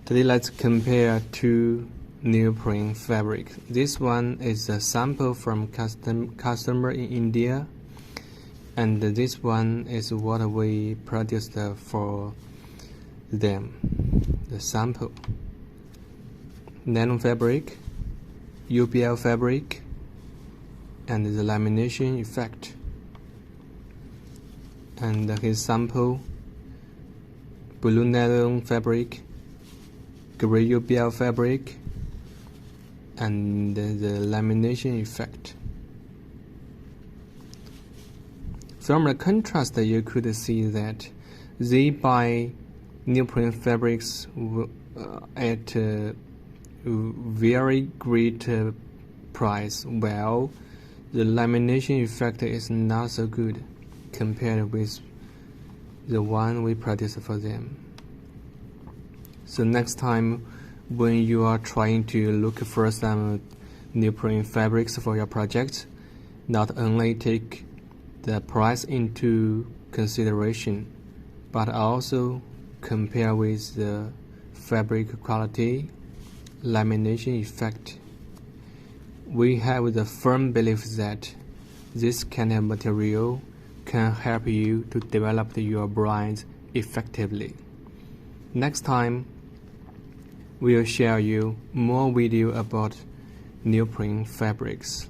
Today let's compare two neoprene fabric. This one is a sample from customer in India, and this one is what we produced for them, the sample. Nano fabric, UBL fabric, and the lamination effect. And his sample, blue nylon fabric, gray UBL fabric, and the lamination effect. From the contrast, you could see that they buy neoprene fabrics at a very great price, while the lamination effect is not so good compared with the one we produce for them. So next time when you are trying to look for some neoprene fabrics for your project, not only take the price into consideration, but also compare with the fabric quality, lamination effect. We have the firm belief that this kind of material can help you to develop your brand effectively. Next time, we'll share you more video about neoprene fabrics.